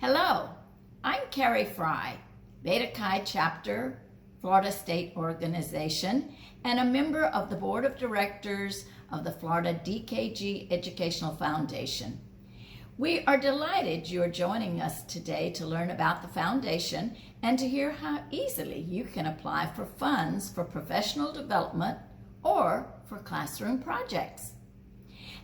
Hello, I'm Carrie Fry, Beta Chi Chapter, Florida State Organization, and a member of the Board of Directors of the FLDKGEF Educational Foundation. We are delighted you are joining us today to learn about the foundation and to hear how easily you can apply for funds for professional development or for classroom projects.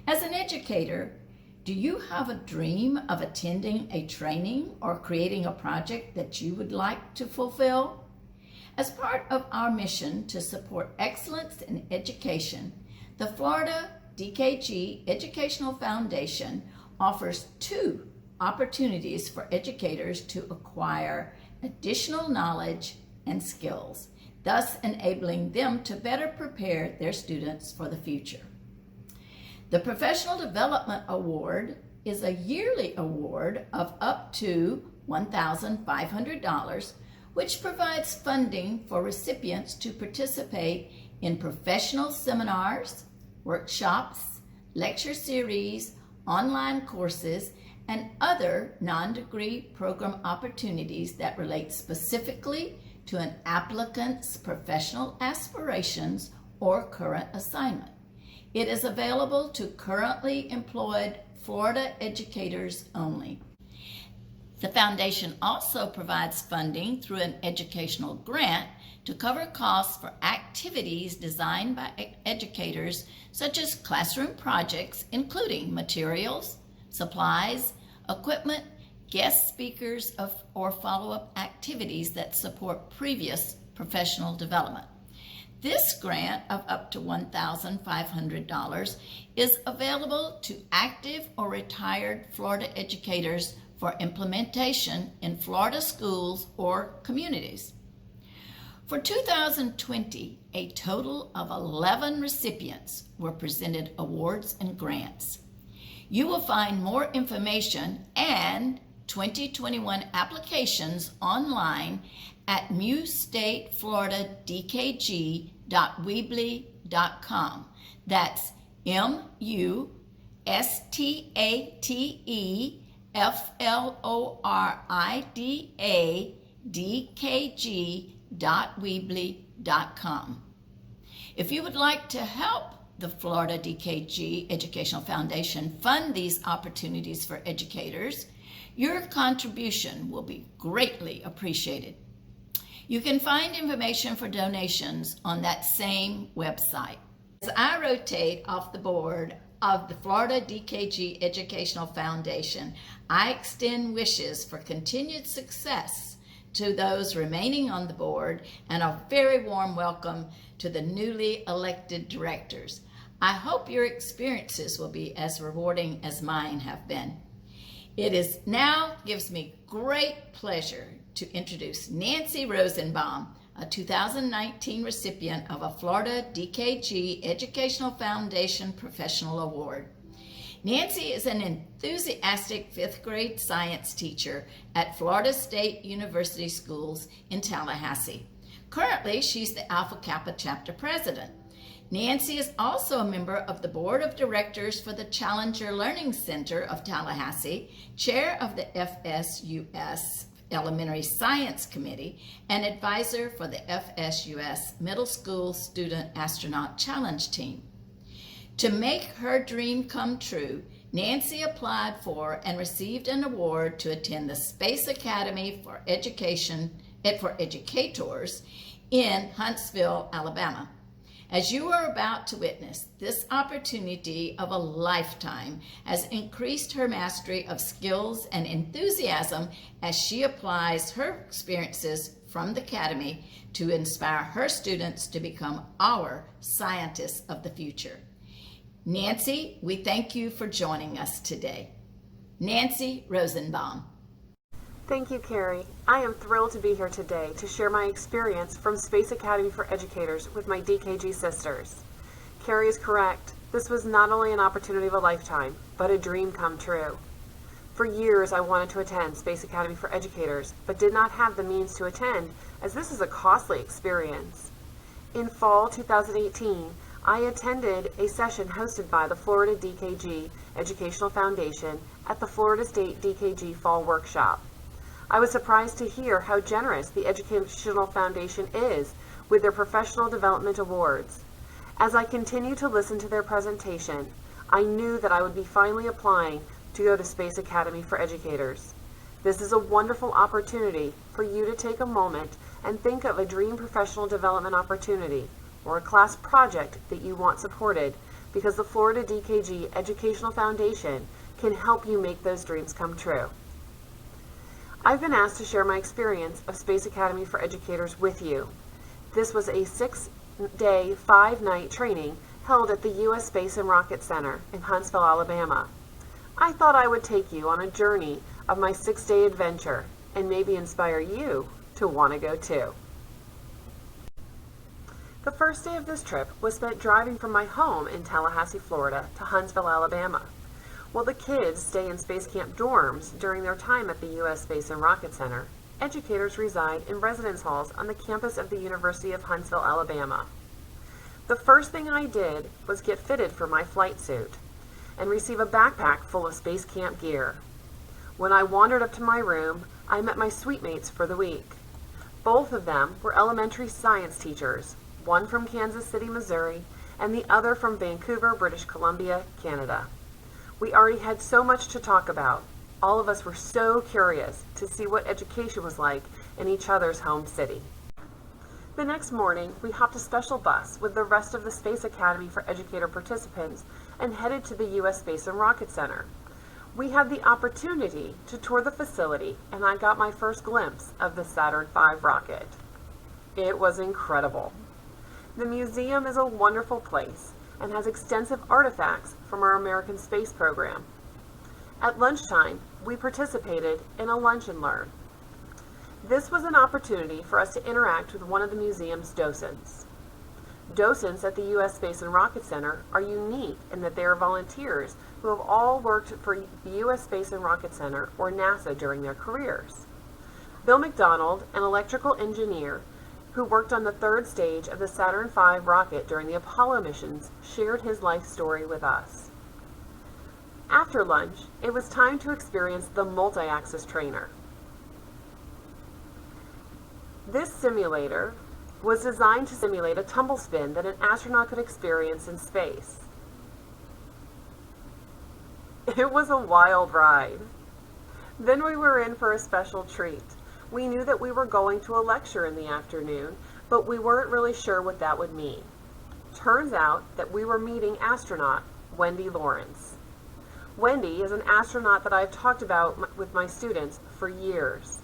As an educator, do you have a dream of attending a training or creating a project that you would like to fulfill? As part of our mission to support excellence in education, the Florida DKG Educational Foundation offers 2 opportunities for educators to acquire additional knowledge and skills, thus enabling them to better prepare their students for the future. The Professional Development Award is a yearly award of up to $1,500, which provides funding for recipients to participate in professional seminars, workshops, lecture series, online courses, and other non-degree program opportunities that relate specifically to an applicant's professional aspirations or current assignment. It is available to currently employed Florida educators only. The foundation also provides funding through an educational grant to cover costs for activities designed by educators, such as classroom projects, including materials, supplies, equipment, guest speakers, or follow-up activities that support previous professional development. This grant of up to $1,500 is available to active or retired Florida educators for implementation in Florida schools or communities. For 2020, a total of 11 recipients were presented awards and grants. You will find more information and 2021 applications online at mustatefloridadkg.weebly.com. That's mustatefloridadkg.weebly.com. If you would like to help the Florida DKG Educational Foundation fund these opportunities for educators, your contribution will be greatly appreciated. You can find information for donations on that same website. As I rotate off the board of the Florida DKG Educational Foundation, I extend wishes for continued success to those remaining on the board and a very warm welcome to the newly elected directors. I hope your experiences will be as rewarding as mine have been. It now gives me great pleasure to introduce Nancy Rosenbaum, a 2019 recipient of a Florida DKG Educational Foundation Professional Award. Nancy is an enthusiastic 5th grade science teacher at Florida State University Schools in Tallahassee. Currently, she's the Alpha Kappa chapter president. Nancy is also a member of the Board of Directors for the Challenger Learning Center of Tallahassee, chair of the FSUS Elementary Science Committee, and advisor for the FSUS Middle School Student Astronaut Challenge Team. To make her dream come true, Nancy applied for and received an award to attend the Space Academy for Educators in Huntsville, Alabama. As you are about to witness, this opportunity of a lifetime has increased her mastery of skills and enthusiasm as she applies her experiences from the Academy to inspire her students to become our scientists of the future. Nancy, we thank you for joining us today. Nancy Rosenbaum. Thank you, Carrie. I am thrilled to be here today to share my experience from Space Academy for Educators with my DKG sisters. Carrie is correct. This was not only an opportunity of a lifetime, but a dream come true. For years, I wanted to attend Space Academy for Educators, but did not have the means to attend, as this is a costly experience. In fall 2018, I attended a session hosted by the Florida DKG Educational Foundation at the Florida State DKG Fall Workshop. I was surprised to hear how generous the Educational Foundation is with their Professional Development Awards. As I continued to listen to their presentation, I knew that I would be finally applying to go to Space Academy for Educators. This is a wonderful opportunity for you to take a moment and think of a dream professional development opportunity or a class project that you want supported, because the Florida DKG Educational Foundation can help you make those dreams come true. I've been asked to share my experience of Space Academy for Educators with you. This was a 6-day, 5-night training held at the U.S. Space and Rocket Center in Huntsville, Alabama. I thought I would take you on a journey of my 6-day adventure and maybe inspire you to want to go too. The first day of this trip was spent driving from my home in Tallahassee, Florida to Huntsville, Alabama. While the kids stay in Space Camp dorms during their time at the U.S. Space and Rocket Center, educators reside in residence halls on the campus of the University of Huntsville, Alabama. The first thing I did was get fitted for my flight suit and receive a backpack full of Space Camp gear. When I wandered up to my room, I met my suite mates for the week. Both of them were elementary science teachers, one from Kansas City, Missouri, and the other from Vancouver, British Columbia, Canada. We already had so much to talk about. All of us were so curious to see what education was like in each other's home city. The next morning, we hopped a special bus with the rest of the Space Academy for Educator participants and headed to the U.S. Space and Rocket Center. We had the opportunity to tour the facility, and I got my first glimpse of the Saturn V rocket. It was incredible. The museum is a wonderful place and has extensive artifacts from our American space program. At lunchtime, we participated in a lunch and learn. This was an opportunity for us to interact with one of the museum's docents. Docents at the U.S. Space and Rocket Center are unique in that they are volunteers who have all worked for the U.S. Space and Rocket Center or NASA during their careers. Bill McDonald, an electrical engineer who worked on the third stage of the Saturn V rocket during the Apollo missions, shared his life story with us. After lunch, it was time to experience the multi-axis trainer. This simulator was designed to simulate a tumble spin that an astronaut could experience in space. It was a wild ride. Then we were in for a special treat. We knew that we were going to a lecture in the afternoon, but we weren't really sure what that would mean. Turns out that we were meeting astronaut Wendy Lawrence. Wendy is an astronaut that I've talked about with my students for years.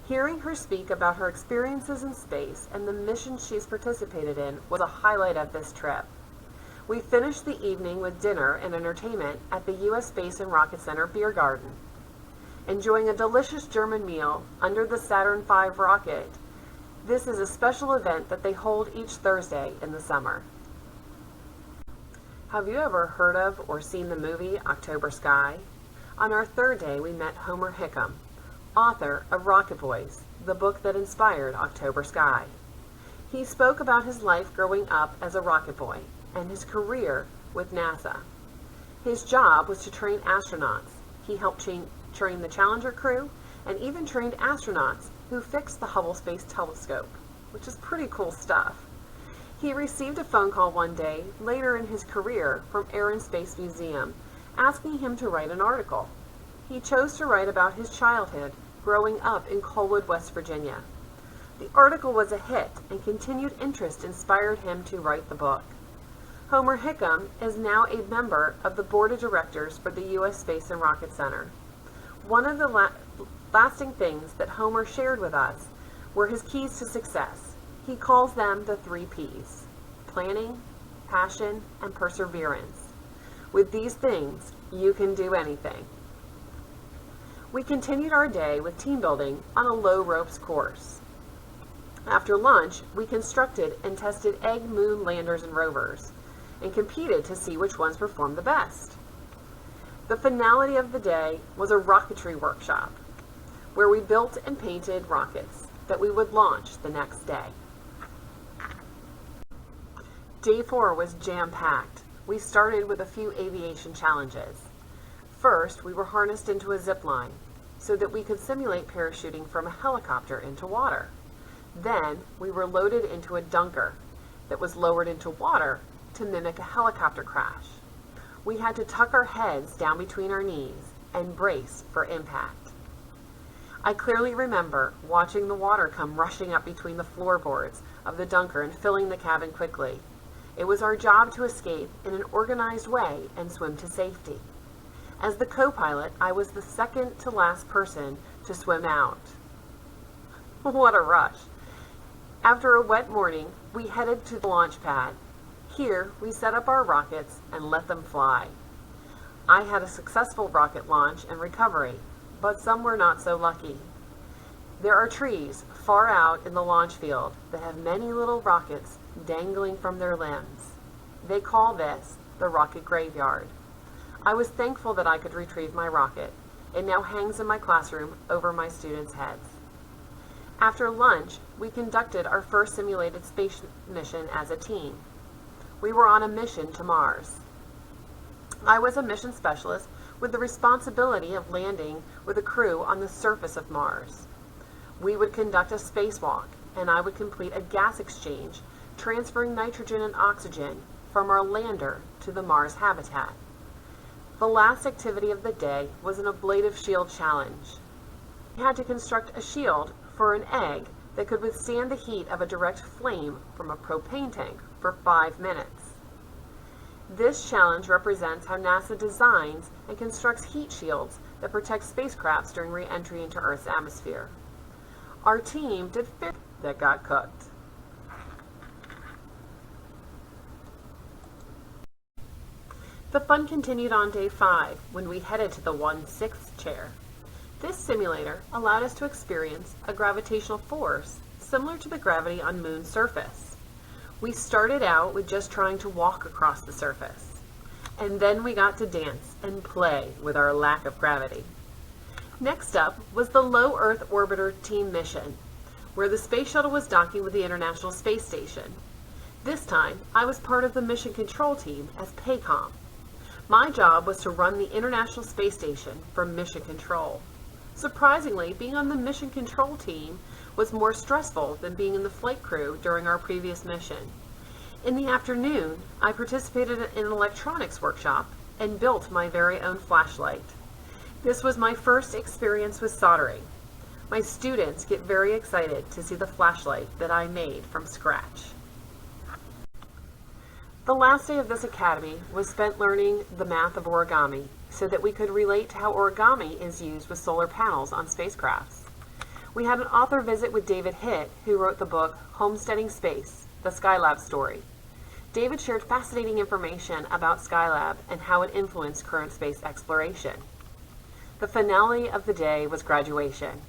Hearing her speak about her experiences in space and the missions she's participated in was a highlight of this trip. We finished the evening with dinner and entertainment at the U.S. Space and Rocket Center Beer Garden. Enjoying a delicious German meal under the Saturn V rocket, this is a special event that they hold each Thursday in the summer. Have you ever heard of or seen the movie October Sky? On our third day, we met Homer Hickam, author of Rocket Boys, the book that inspired October Sky. He spoke about his life growing up as a rocket boy and his career with NASA. His job was to train astronauts. He helped train the Challenger crew and even trained astronauts who fixed the Hubble Space Telescope, which is pretty cool stuff. He received a phone call one day later in his career from Air and Space Museum asking him to write an article. He chose to write about his childhood growing up in Colwood, West Virginia. The article was a hit, and continued interest inspired him to write the book. Homer Hickam is now a member of the board of directors for the U.S. Space and Rocket Center. One of the lasting things that Homer shared with us were his keys to success. He calls them the 3 Ps: planning, passion, and perseverance. With these things, you can do anything. We continued our day with team building on a low ropes course. After lunch, we constructed and tested egg moon landers and rovers, and competed to see which ones performed the best. The finality of the day was a rocketry workshop, where we built and painted rockets that we would launch the next day. Day 4 was jam-packed. We started with a few aviation challenges. First, we were harnessed into a zip line so that we could simulate parachuting from a helicopter into water. Then, we were loaded into a dunker that was lowered into water to mimic a helicopter crash. We had to tuck our heads down between our knees and brace for impact. I clearly remember watching the water come rushing up between the floorboards of the dunker and filling the cabin quickly. It was our job to escape in an organized way and swim to safety. As the co-pilot, I was the second to last person to swim out. What a rush! After a wet morning, we headed to the launch pad. Here, we set up our rockets and let them fly. I had a successful rocket launch and recovery, but some were not so lucky. There are trees far out in the launch field that have many little rockets dangling from their limbs. They call this the rocket graveyard. I was thankful that I could retrieve my rocket. It now hangs in my classroom over my students' heads. After lunch, we conducted our first simulated space mission as a team. We were on a mission to Mars. I was a mission specialist with the responsibility of landing with a crew on the surface of Mars. We would conduct a spacewalk, and I would complete a gas exchange, transferring nitrogen and oxygen from our lander to the Mars habitat. The last activity of the day was an ablative shield challenge. We had to construct a shield for an egg that could withstand the heat of a direct flame from a propane tank for 5 minutes. This challenge represents how NASA designs and constructs heat shields that protect spacecrafts during re-entry into Earth's atmosphere. Our team did fit that got cooked. The fun continued on day 5 when we headed to the 1/6 chair. This simulator allowed us to experience a gravitational force similar to the gravity on Moon's surface. We started out with just trying to walk across the surface, and then we got to dance and play with our lack of gravity. Next up was the Low Earth Orbiter team mission, where the space shuttle was docking with the International Space Station. This time, I was part of the mission control team as PACOM. My job was to run the International Space Station from mission control. Surprisingly, being on the mission control team was more stressful than being in the flight crew during our previous mission. In the afternoon, I participated in an electronics workshop and built my very own flashlight. This was my first experience with soldering. My students get very excited to see the flashlight that I made from scratch. The last day of this academy was spent learning the math of origami so that we could relate to how origami is used with solar panels on spacecrafts. We had an author visit with David Hitt, who wrote the book Homesteading Space, the Skylab Story. David shared fascinating information about Skylab and how it influenced current space exploration. The finale of the day was graduation.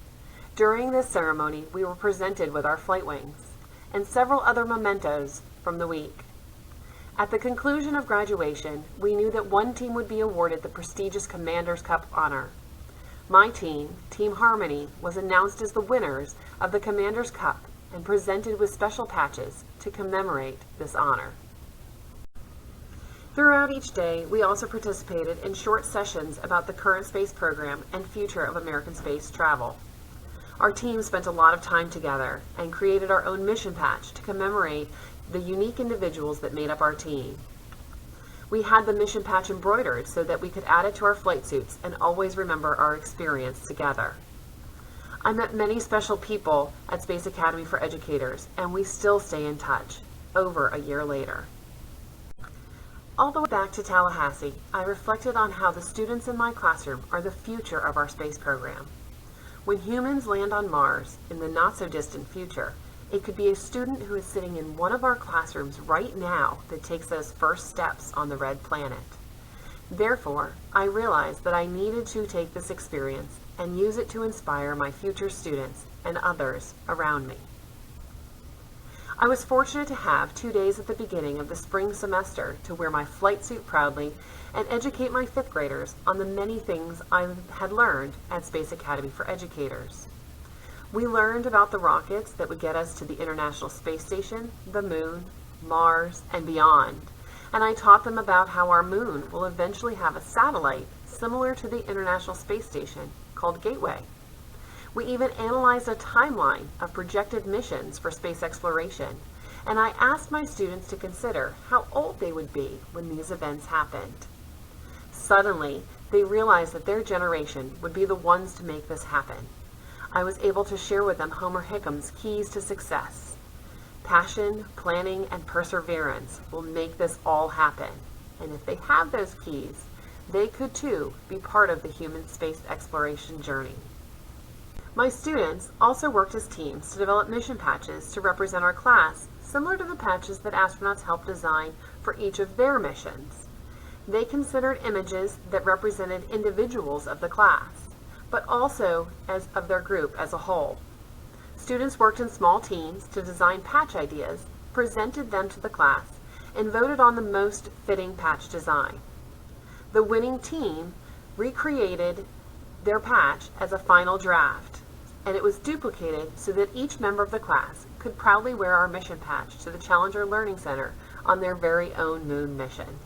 During this ceremony, we were presented with our flight wings and several other mementos from the week. At the conclusion of graduation, we knew that one team would be awarded the prestigious Commander's Cup honor. My team, Team Harmony, was announced as the winners of the Commander's Cup and presented with special patches to commemorate this honor. Throughout each day, we also participated in short sessions about the current space program and future of American space travel. Our team spent a lot of time together and created our own mission patch to commemorate the unique individuals that made up our team. We had the mission patch embroidered so that we could add it to our flight suits and always remember our experience together. I met many special people at Space Academy for Educators, and we still stay in touch, over a year later. All the way back to Tallahassee, I reflected on how the students in my classroom are the future of our space program. When humans land on Mars in the not-so-distant future, it could be a student who is sitting in one of our classrooms right now that takes those first steps on the red planet. Therefore, I realized that I needed to take this experience and use it to inspire my future students and others around me. I was fortunate to have 2 days at the beginning of the spring semester to wear my flight suit proudly and educate my 5th graders on the many things I had learned at Space Academy for Educators. We learned about the rockets that would get us to the International Space Station, the Moon, Mars, and beyond. And I taught them about how our moon will eventually have a satellite similar to the International Space Station called Gateway. We even analyzed a timeline of projected missions for space exploration, and I asked my students to consider how old they would be when these events happened. Suddenly, they realized that their generation would be the ones to make this happen. I was able to share with them Homer Hickam's keys to success. Passion, planning, and perseverance will make this all happen. And if they have those keys, they could too be part of the human space exploration journey. My students also worked as teams to develop mission patches to represent our class, similar to the patches that astronauts helped design for each of their missions. They considered images that represented individuals of the class, but also as of their group as a whole. Students worked in small teams to design patch ideas, presented them to the class, and voted on the most fitting patch design. The winning team recreated their patch as a final draft, and it was duplicated so that each member of the class could proudly wear our mission patch to the Challenger Learning Center on their very own moon mission.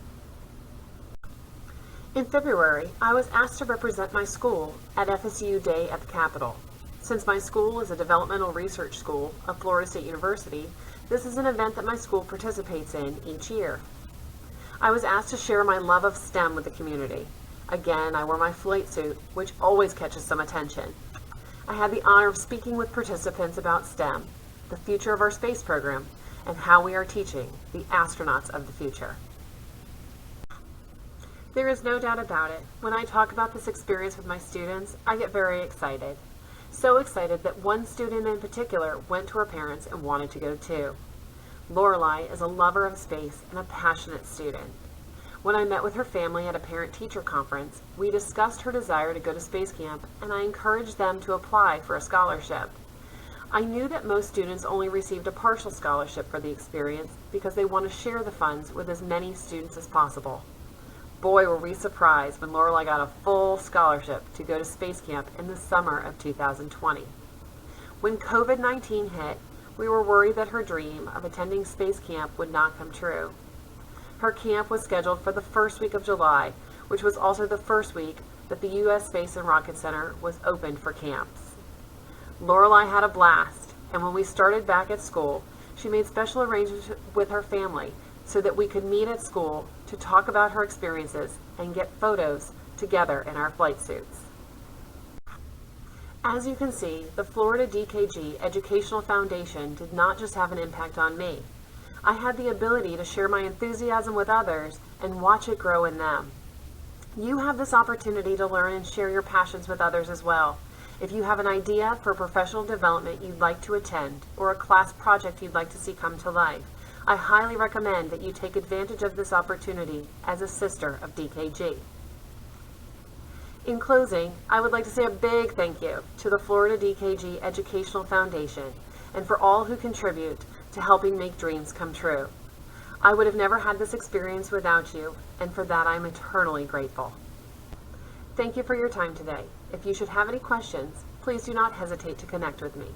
In February, I was asked to represent my school at FSU Day at the Capitol. Since my school is a developmental research school of Florida State University, this is an event that my school participates in each year. I was asked to share my love of STEM with the community. Again, I wore my flight suit, which always catches some attention. I had the honor of speaking with participants about STEM, the future of our space program, and how we are teaching the astronauts of the future. There is no doubt about it. When I talk about this experience with my students, I get very excited. So excited that one student in particular went to her parents and wanted to go too. Lorelei is a lover of space and a passionate student. When I met with her family at a parent-teacher conference, we discussed her desire to go to space camp, and I encouraged them to apply for a scholarship. I knew that most students only received a partial scholarship for the experience because they want to share the funds with as many students as possible. Boy, were we surprised when Lorelei got a full scholarship to go to space camp in the summer of 2020. When COVID-19 hit, we were worried that her dream of attending space camp would not come true. Her camp was scheduled for the first week of July, which was also the first week that the U.S. Space and Rocket Center was opened for camps. Lorelei had a blast, and when we started back at school, she made special arrangements with her family so that we could meet at school to talk about her experiences and get photos together in our flight suits. As you can see, the Florida DKG Educational Foundation did not just have an impact on me. I had the ability to share my enthusiasm with others and watch it grow in them. You have this opportunity to learn and share your passions with others as well. If you have an idea for professional development you'd like to attend or a class project you'd like to see come to life, I highly recommend that you take advantage of this opportunity as a sister of DKG. In closing, I would like to say a big thank you to the Florida DKG Educational Foundation and for all who contribute to helping make dreams come true. I would have never had this experience without you, and for that I'm eternally grateful. Thank you for your time today. If you should have any questions, please do not hesitate to connect with me.